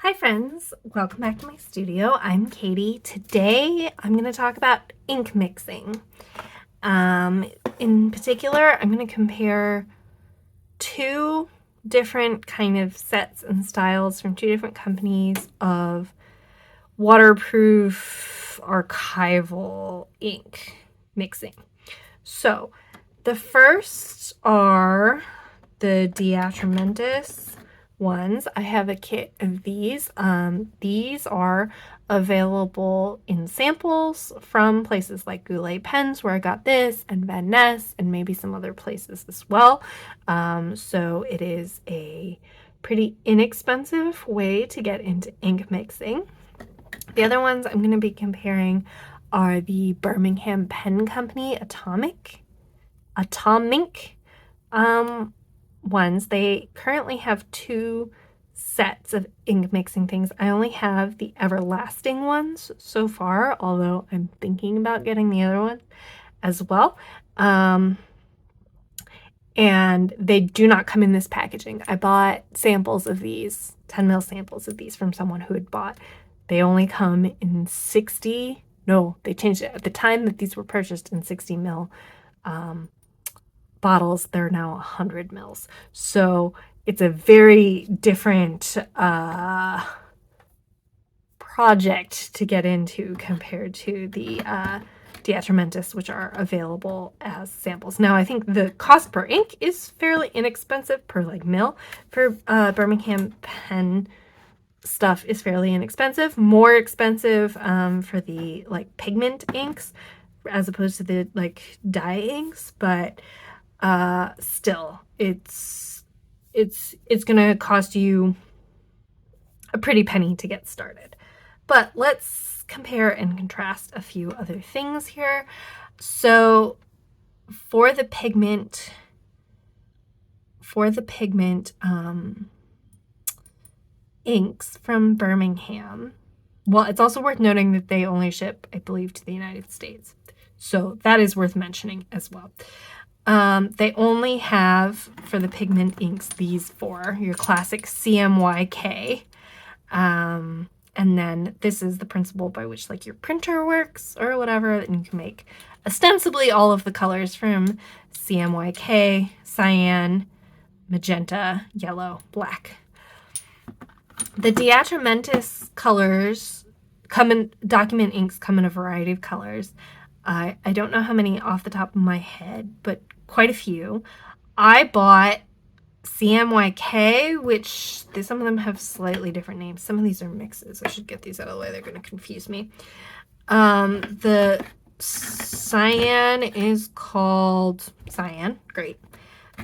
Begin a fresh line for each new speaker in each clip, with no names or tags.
Hi friends, welcome back to my studio. I'm Katie. Today I'm going to talk about ink mixing. In particular, I'm going to compare two different kind of sets and styles from two different companies of waterproof archival ink mixing. So the first are the Atramentis ones. I have a kit of these. These are available in samples from places like Goulet Pens, where I got this, and Van Ness, and maybe some other places as well. So it is a pretty inexpensive way to get into ink mixing. The other ones I'm going to be comparing are the Birmingham pen company Atomink ones. They currently have two sets of ink mixing things. I only have the everlasting ones so far, although I'm thinking about getting the other one as well. And they do not come in this packaging. I bought samples of these, 10 ml samples of these from someone who had bought. They only come in 60, no, they changed it. At the time that these were purchased in 60 ml bottles, they're now 100 mils. So it's a very different project to get into compared to the Atramentis, which are available as samples. Now, I think the cost per ink is fairly inexpensive per like mil. For Birmingham pen stuff is fairly inexpensive. More expensive for the like pigment inks as opposed to the like dye inks, but still it's gonna cost you a pretty penny to get started. But let's compare and contrast a few other things here. So for the pigment inks from Birmingham, well, it's also worth noting that they only ship, I believe, to the United States. So that is worth mentioning as well. They only have, for the pigment inks, these four, your classic CMYK. And then this is the principle by which like your printer works or whatever, and you can make ostensibly all of the colors from CMYK, cyan, magenta, yellow, black. The Atramentis colors document inks come in a variety of colors. I don't know how many off the top of my head, but quite a few. I bought CMYK, which some of them have slightly different names. Some of these are mixes. I should get these out of the way. They're going to confuse me. The cyan is called cyan. Great.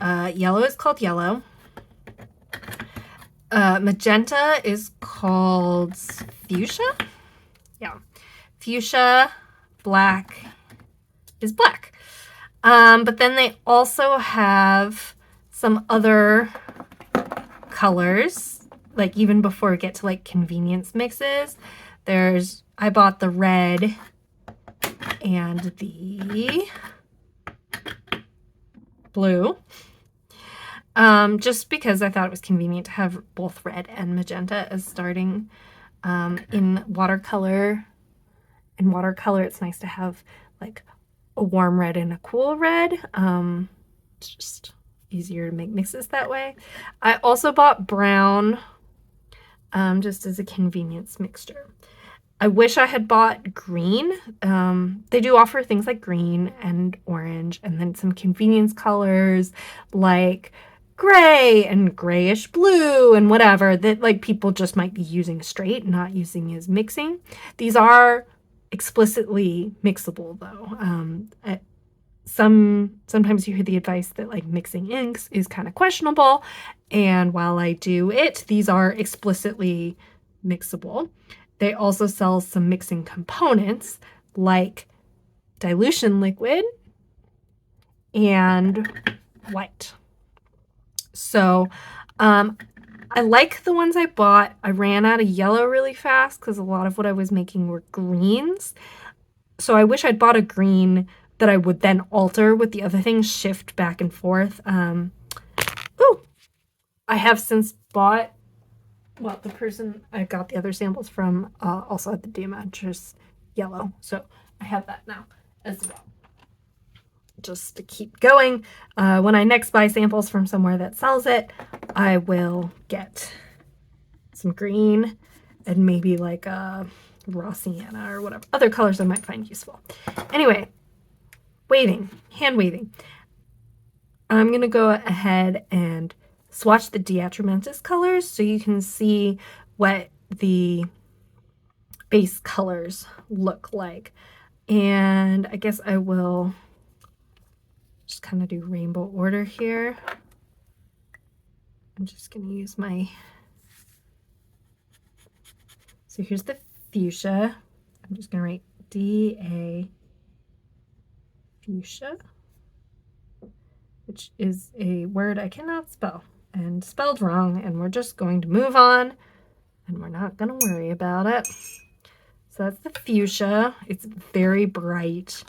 Yellow is called yellow. Magenta is called fuchsia. Yeah. Fuchsia. Black is black. But then they also have some other colors, like even before we get to like convenience mixes. I bought the red and the blue, just because I thought it was convenient to have both red and magenta as starting in watercolor. In watercolor, it's nice to have like a warm red and a cool red. It's just easier to make mixes that way. I also bought brown just as a convenience mixture. I wish I had bought green. They do offer things like green and orange, and then some convenience colors like gray and grayish blue and whatever that like people just might be using straight, not using as mixing. These are explicitly mixable though. Sometimes you hear the advice that like mixing inks is kind of questionable, and while I do it, these are explicitly mixable. They also sell some mixing components like dilution liquid and white. So I like the ones I bought. I ran out of yellow really fast because a lot of what I was making were greens. So I wish I'd bought a green that I would then alter with the other things, shift back and forth. I have since bought well, the person I got the other samples from also had the Diamantis yellow, so I have that now as well. Just to keep going, when I next buy samples from somewhere that sells it, I will get some green and maybe like a raw sienna or whatever other colors I might find useful. Anyway, hand waving. I'm gonna go ahead and swatch the Atramentis colors so you can see what the base colors look like. And I guess I will just kind of do rainbow order here. I'm just gonna use my, so here's the fuchsia. I'm just gonna write DA fuchsia, which is a word I cannot spell and spelled wrong, and we're just going to move on and we're not going to worry about it. So that's the fuchsia. It's very bright,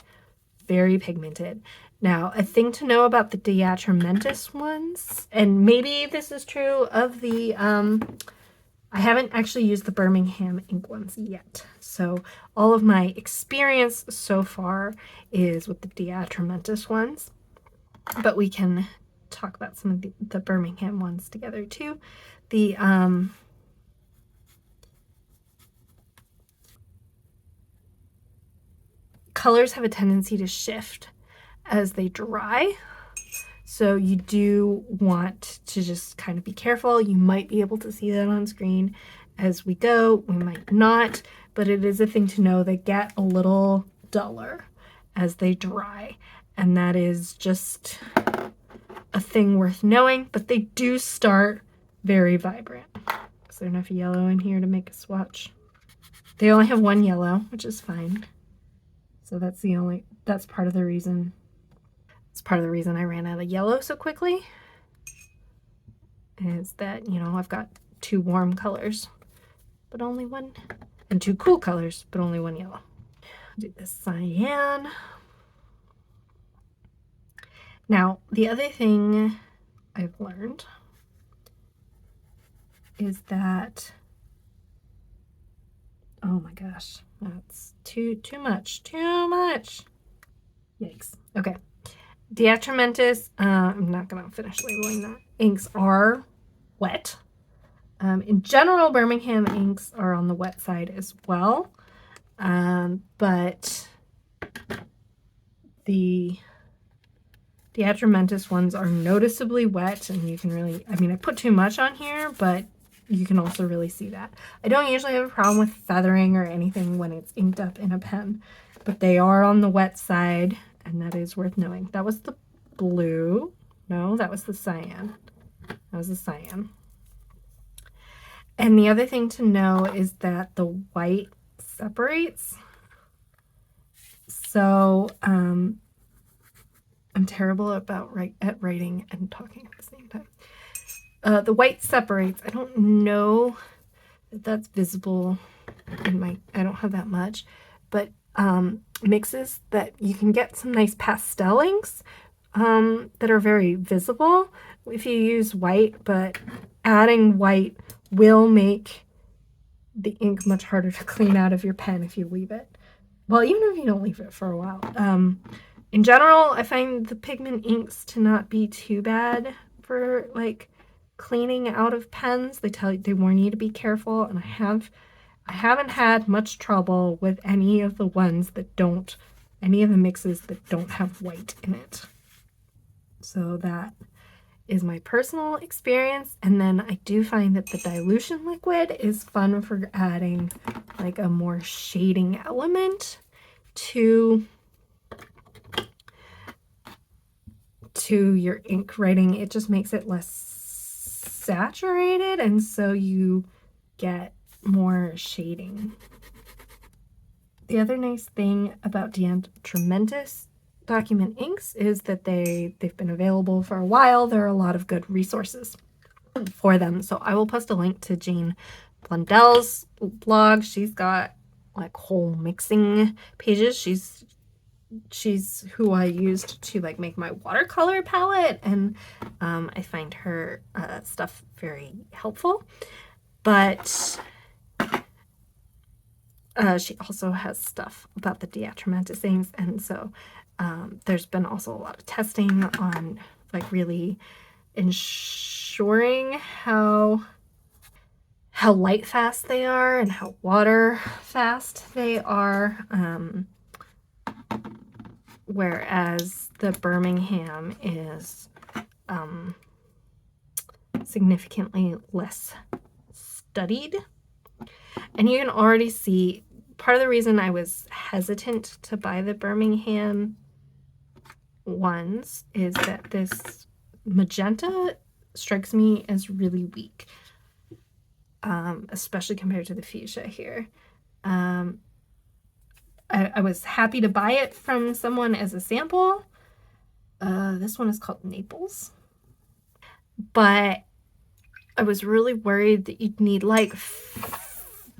very pigmented. Now, a thing to know about the Atramentis ones, and maybe this is true of the, I haven't actually used the Birmingham ink ones yet. So all of my experience so far is with the Atramentis ones, but we can talk about some of the Birmingham ones together too. The colors have a tendency to shift as they dry. So you do want to just kind of be careful. You might be able to see that on screen as we go. We might not, but it is a thing to know. They get a little duller as they dry. And that is just a thing worth knowing, but they do start very vibrant. Is there enough yellow in here to make a swatch? They only have one yellow, which is fine. So that's part of the reason. It's part of the reason I ran out of yellow so quickly. Is that, you know, I've got 2 warm colors, but only one, and 2 cool colors, but only one yellow. I'll do this cyan. Now, the other thing I've learned is that, oh my gosh, that's too much. Yikes. Okay. Atramentis, I'm not going to finish labeling that. Inks are wet. In general, Birmingham inks are on the wet side as well. But the Atramentis ones are noticeably wet, and you can really, I mean, I put too much on here, but you can also really see that. I don't usually have a problem with feathering or anything when it's inked up in a pen, but they are on the wet side, and that is worth knowing. That was the blue. No, that was the cyan. That was the cyan. And the other thing to know is that the white separates. So, I'm terrible about at writing and talking at the same time. The white separates. I don't know that that's visible in I don't have that much, but mixes that you can get some nice pastel inks that are very visible if you use white, but adding white will make the ink much harder to clean out of your pen if you leave it. Well, even if you don't leave it for a while. In general, I find the pigment inks to not be too bad for like cleaning out of pens. They warn you to be careful, and I haven't had much trouble with any of the ones that don't, any of the mixes that don't have white in it. So that is my personal experience. And then I do find that the dilution liquid is fun for adding like a more shading element to your ink writing. It just makes it less saturated, and so you get more shading. The other nice thing about Atramentis document inks is that they've been available for a while. There are a lot of good resources for them. So I will post a link to Jane Blundell's blog. She's got like whole mixing pages. She's who I used to like make my watercolor palette, and I find her stuff very helpful. But she also has stuff about the Atramentis things, and so there's been also a lot of testing on like really ensuring how light fast they are and how water fast they are, whereas the Birmingham is significantly less studied. And you can already see part of the reason I was hesitant to buy the Birmingham ones is that this magenta strikes me as really weak, especially compared to the fuchsia here. I was happy to buy it from someone as a sample. This one is called Naples. But I was really worried that you'd need like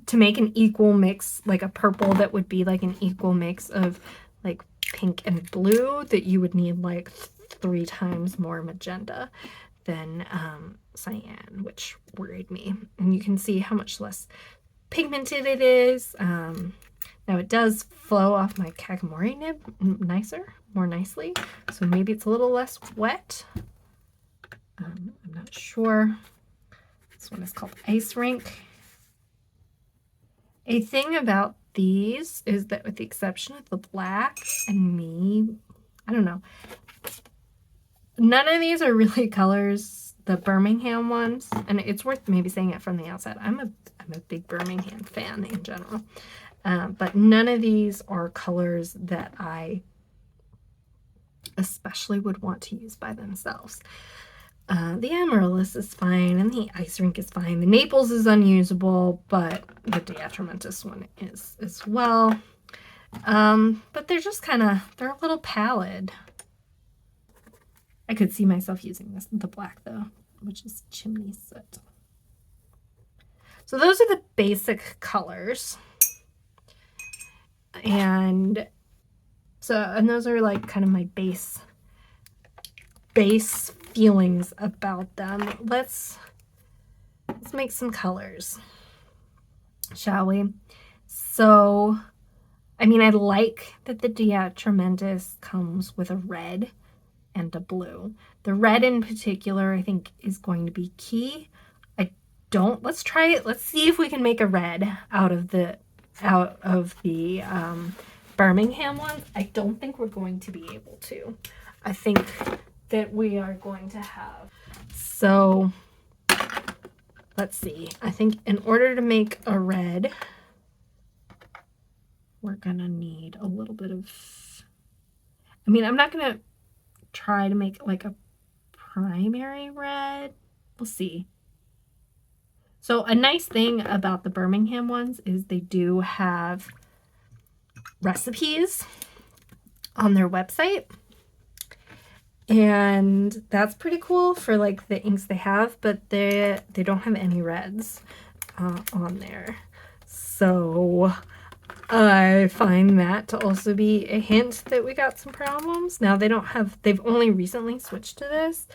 to make an equal mix, like a purple that would be like an equal mix of like pink and blue, that you would need like 3 times more magenta than cyan, which worried me. And you can see how much less pigmented it is. Now it does flow off my Kakamori nib more nicely, so maybe it's a little less wet. I'm not sure. This one is called Ice Rink. A thing about these is that with the exception of the black and me, I don't know, none of these are really colors, the Birmingham ones, and it's worth maybe saying it from the outside. I'm a big Birmingham fan in general, but none of these are colors that I especially would want to use by themselves. The Amaryllis is fine, and the Ice Rink is fine. The Naples is unusable, but the Atramentis one is as well. But they're just they're a little pallid. I could see myself using the black though, which is Chimney Soot. So those are the basic colors. And those are like kind of my base feelings about them. Let's make some colors, shall we? So, I mean, I like that the Atramentis comes with a red and a blue. The red in particular, I think, is going to be key. Let's try it. Let's see if we can make a red out of the Birmingham ones. I don't think we're going to be able to. I think that we are going to have. So let's see. I think in order to make a red, we're gonna need a little bit of, I mean, I'm not gonna try to make like a primary red. We'll see. So a nice thing about the Birmingham ones is they do have recipes on their website. And that's pretty cool for like the inks they have, but they don't have any reds on there. So I find that to also be a hint that we got some problems. Now they've only recently switched to this.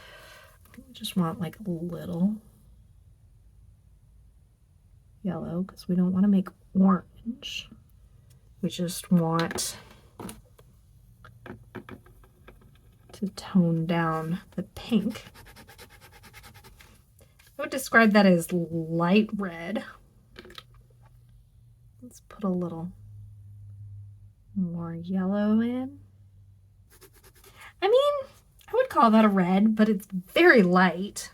We just want like a little yellow because we don't want to make orange. We just want to tone down the pink. I would describe that as light red. Let's put a little more yellow in. I mean, I would call that a red, but it's very light.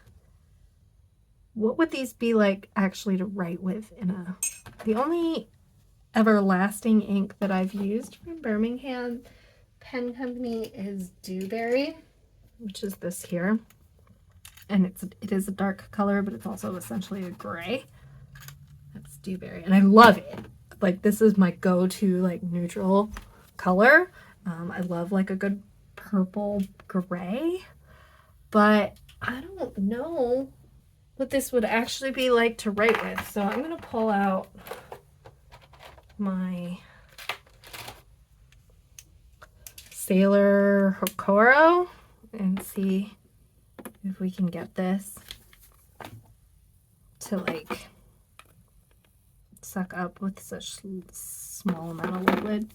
What would these be like actually to write with the only everlasting ink that I've used from Birmingham Pen Company is Dewberry, which is this here. And it is a dark color, but it's also essentially a gray. That's Dewberry, and I love it. Like, this is my go-to like neutral color. I love like a good purple gray, but I don't know what this would actually be like to write with. So I'm gonna pull out my Sailor Hokoro and see if we can get this to like suck up with such small amount of liquid.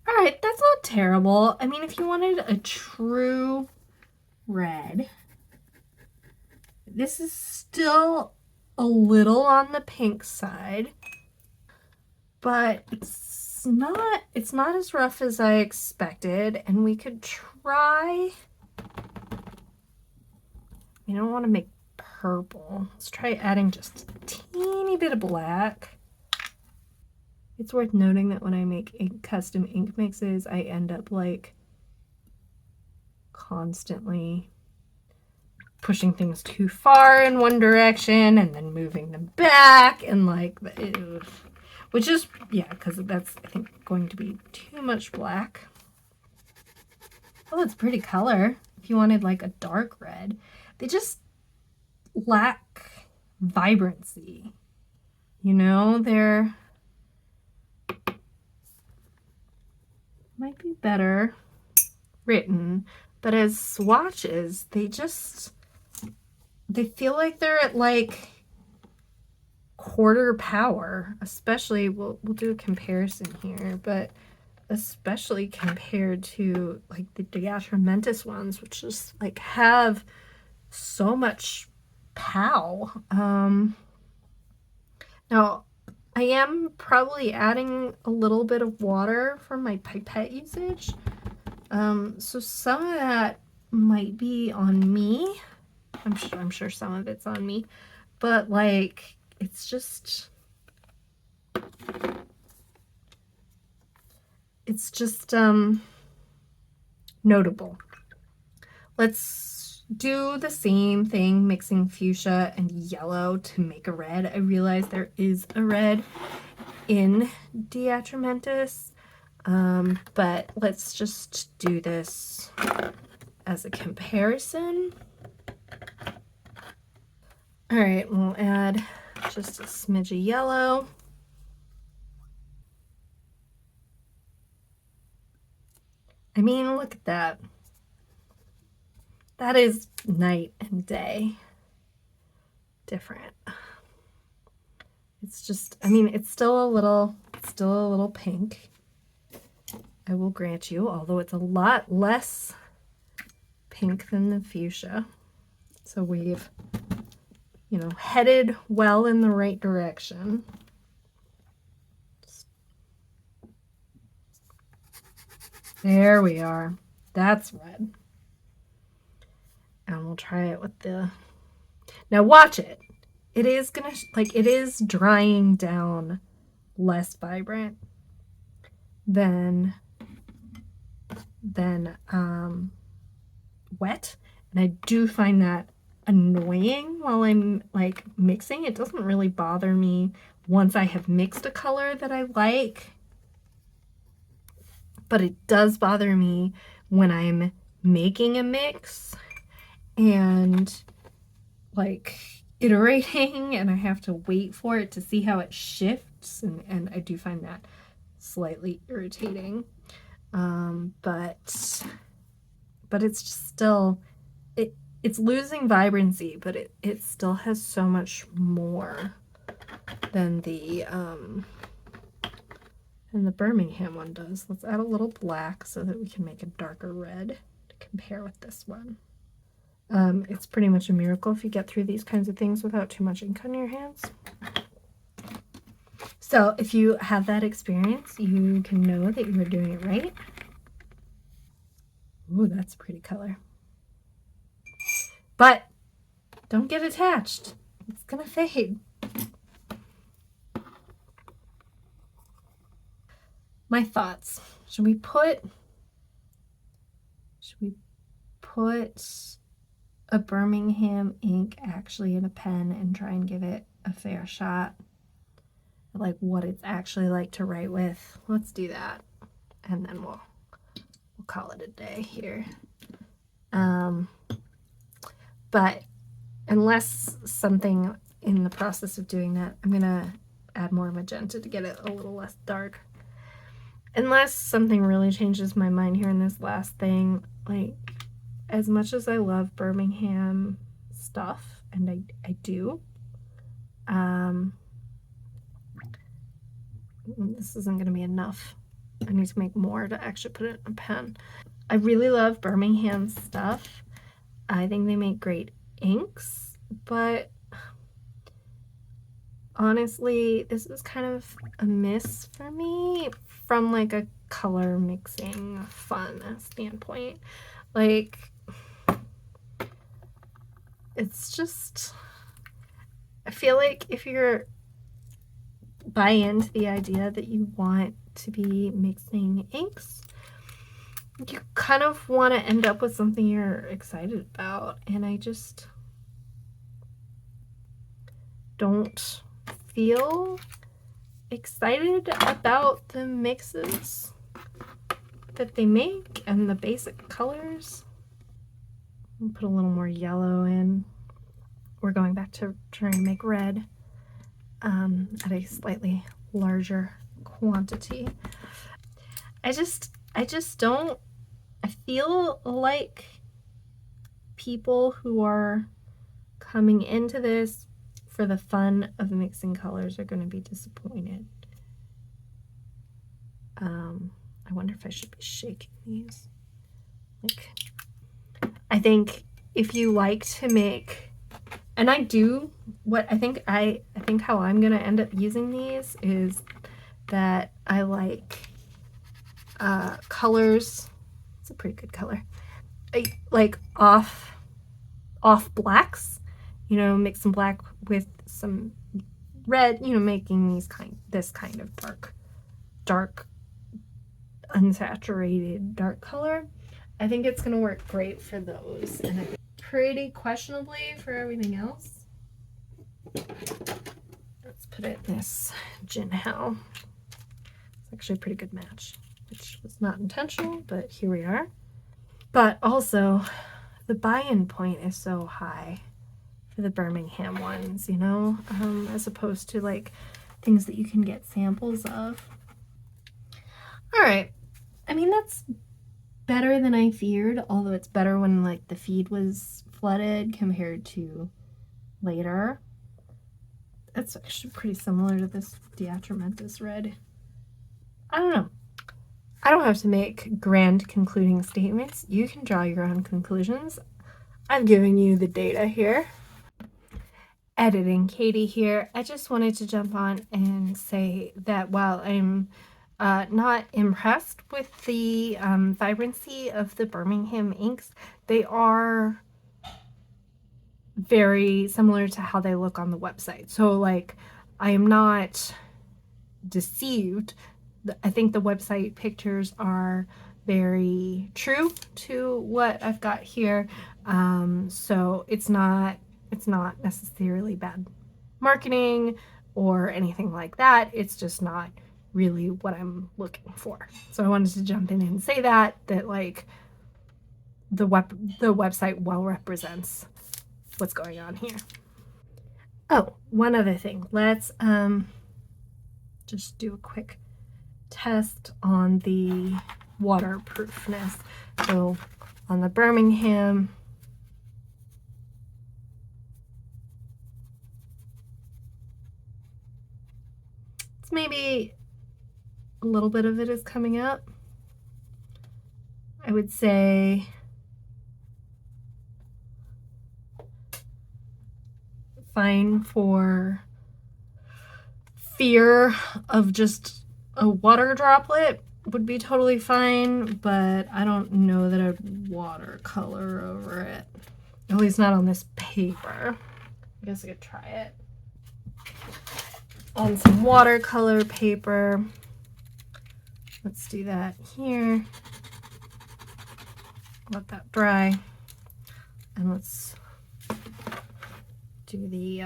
All right, that's not terrible. I mean, if you wanted a true red, this is still a little on the pink side, but it's not as rough as I expected, and we could try, we don't want to make purple. Let's try adding just a teeny bit of black. It's worth noting that when I make custom ink mixes, I end up like constantly pushing things too far in one direction and then moving them back, and like, which is, yeah, because that's, I think, going to be too much black. Oh, it's pretty color. If you wanted like a dark red, they just lack vibrancy. You know, they're might be better written, but as swatches, they feel like they're at like quarter power, especially, we'll do a comparison here, but especially compared to like the Atramentis ones, which just like have so much pow. Now I am probably adding a little bit of water from my pipette usage, so some of that might be on me. I'm sure some of it's on me, but like, it's just notable. Let's do the same thing, mixing fuchsia and yellow to make a red. I realize there is a red in Atramentis, but let's just do this as a comparison. All right, we'll add just a smidge of yellow. I mean, look at that. That is night and day different. It's just, I mean, it's still a little pink, I will grant you, although it's a lot less pink than the fuchsia. So we've, you know, headed well in the right direction. There we are. That's red. And we'll try it with the, now watch it. It is gonna, like, it is drying down less vibrant than wet. And I do find that annoying while I'm like mixing. It doesn't really bother me once I have mixed a color that I like, but it does bother me when I'm making a mix and like iterating and I have to wait for it to see how it shifts, and I do find that slightly irritating. But it's just still, it's losing vibrancy, but it still has so much more than the Birmingham one does. Let's add a little black so that we can make a darker red to compare with this one. It's pretty much a miracle if you get through these kinds of things without too much ink on your hands. So if you have that experience, you can know that you are doing it right. Ooh, that's a pretty color. But don't get attached. It's gonna fade. My thoughts. Should we put a Birmingham ink actually in a pen and try and give it a fair shot at like what it's actually like to write with? Let's do that, and then we'll call it a day here. But unless something in the process of doing that, I'm gonna add more magenta to get it a little less dark. Unless something really changes my mind here in this last thing, like, as much as I love Birmingham stuff, and I do, This isn't going to be enough. I need to make more to actually put it in a pen. I really love Birmingham stuff. I think they make great inks, but honestly, this is kind of a miss for me from like a color mixing fun standpoint. Like, it's just, I feel like if you're buy into the idea that you want to be mixing inks, you kind of want to end up with something you're excited about, and I just don't feel excited about the mixes that they make and the basic colors. I'll put a little more yellow in. We're going back to trying to make red at a slightly larger quantity. I just don't, I feel like people who are coming into this for the fun of mixing colors are going to be disappointed. I wonder if I should be shaking these. Like, I think if you like to make, and I do, what I think how I'm going to end up using these is that I like colors. It's a pretty good color. I like off blacks, you know, mix some black with some red, you know, making this kind of dark unsaturated dark color. I think it's going to work great for those, and pretty questionably for everything else. Let's put it in this Gin Hell. It's actually a pretty good match, which was not intentional, but here we are. But also, the buy-in point is so high for the Birmingham ones, you know, as opposed to like things that you can get samples of. All right. I mean, that's better than I feared, although it's better when like the feed was flooded compared to later. It's actually pretty similar to this Atramentis red. I don't know. I don't have to make grand concluding statements. You can draw your own conclusions. I've given you the data here. Editing Katie here. I just wanted to jump on and say that while I'm not impressed with the vibrancy of the Birmingham inks, they are very similar to how they look on the website. So like, I am not deceived. I think the website pictures are very true to what I've got here. So it's not necessarily bad marketing or anything like that. It's just not really what I'm looking for. So I wanted to jump in and say that like the website well represents what's going on here. Oh, one other thing. Let's just do a quick test on the waterproofness. So on the Birmingham, it's maybe a little bit of it is coming up. I would say fine for fear of just a water droplet would be totally fine, but I don't know that I'd watercolor over it. At least not on this paper. I guess I could try it on some watercolor paper. Let's do that here. Let that dry. And let's do the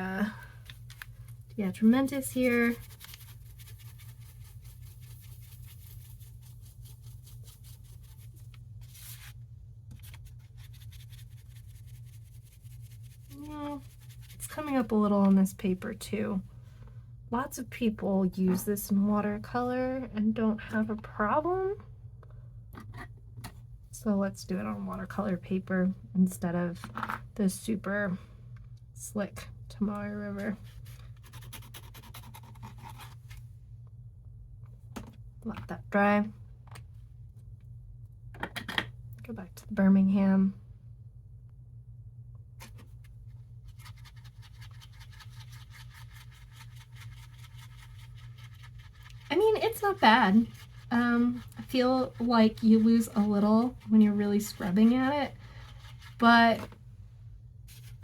Atramentis here. Yeah, it's coming up a little on this paper too. Lots of people use this in watercolor and don't have a problem. So let's do it on watercolor paper instead of the super slick Tomoe River. Let that dry. Go back to the Birmingham. I mean, it's not bad. I feel like you lose a little when you're really scrubbing at it, but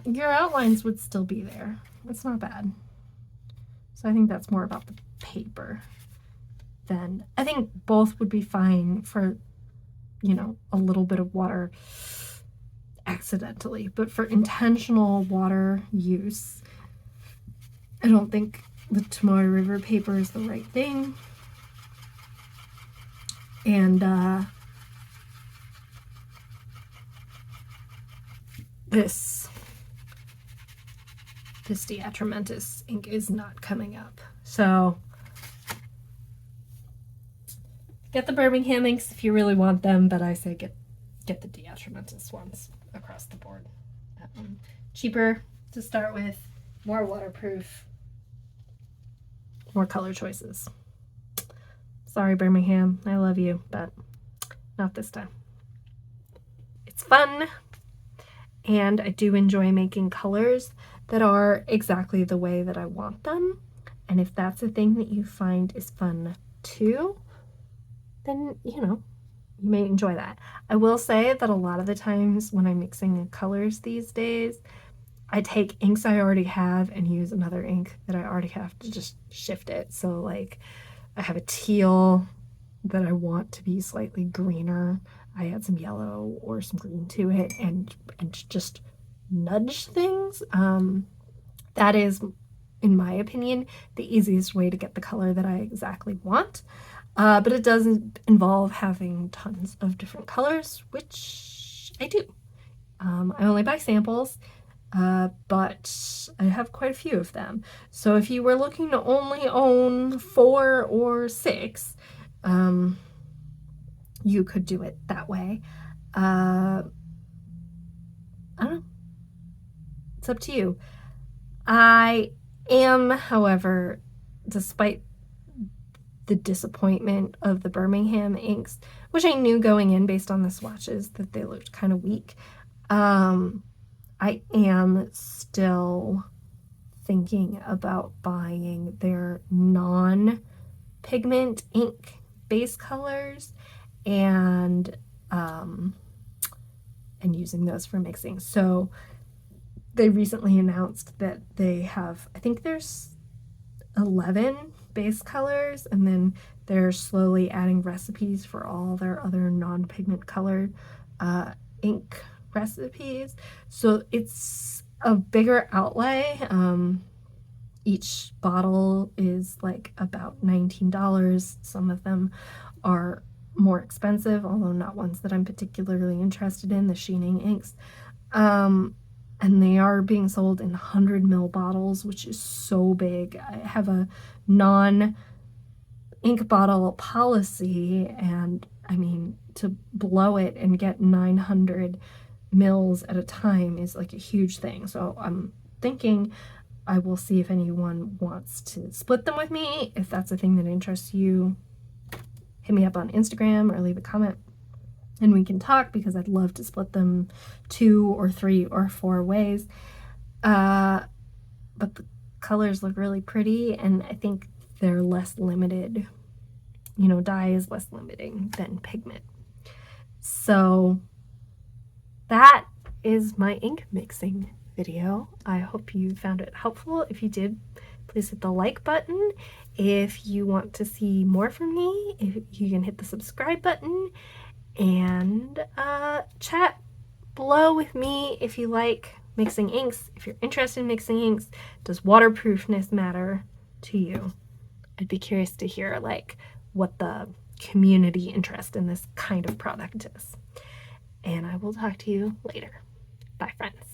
your outlines would still be there. It's not bad. So I think that's more about the paper than, I think both would be fine for, you know, a little bit of water accidentally, but for intentional water use, I don't think the Tomoe River paper is the right thing. And this Atramentis ink is not coming up. So get the Birmingham inks if you really want them, but I say get the Atramentis ones across the board. Cheaper to start with, more waterproof, more color choices. Sorry, Birmingham, I love you, but not this time. It's fun, and I do enjoy making colors that are exactly the way that I want them. And if that's a thing that you find is fun too, then, you know, you may enjoy that. I will say that a lot of the times when I'm mixing colors these days, I take inks I already have and use another ink that I already have to just shift it. So like I have a teal that I want to be slightly greener. I add some yellow or some green to it and just nudge things. That is, in my opinion, the easiest way to get the color that I exactly want. But it doesn't involve having tons of different colors, which I do. I only buy samples, but I have quite a few of them. So if you were looking to only own 4 or 6, you could do it that way. I don't know. It's up to you. I am, however, despite the disappointment of the Birmingham inks, which I knew going in based on the swatches that they looked kind of weak, I am still thinking about buying their non-pigment ink base colors and using those for mixing. So they recently announced that they have, I think there's 11 base colors, and then they're slowly adding recipes for all their other non-pigment colored ink recipes. So it's a bigger outlay. Each bottle is like about $19. Some of them are more expensive, although not ones that I'm particularly interested in, the sheening inks. And they are being sold in 100 ml bottles, which is so big. I have a non-ink bottle policy, and I mean, to blow it and get 900 mils at a time is like a huge thing. So I'm thinking I will see if anyone wants to split them with me. If that's a thing that interests you, hit me up on Instagram or leave a comment and we can talk, because I'd love to split them 2 or 3 or 4 ways. But the colors look really pretty, and I think they're less limited. You know, dye is less limiting than pigment. So that is my ink mixing video. I hope you found it helpful. If you did, please hit the like button. If you want to see more from me, you can hit the subscribe button, and chat below with me if you like mixing inks, if you're interested in mixing inks. Does waterproofness matter to you? I'd be curious to hear like what the community interest in this kind of product is. And I will talk to you later. Bye, friends.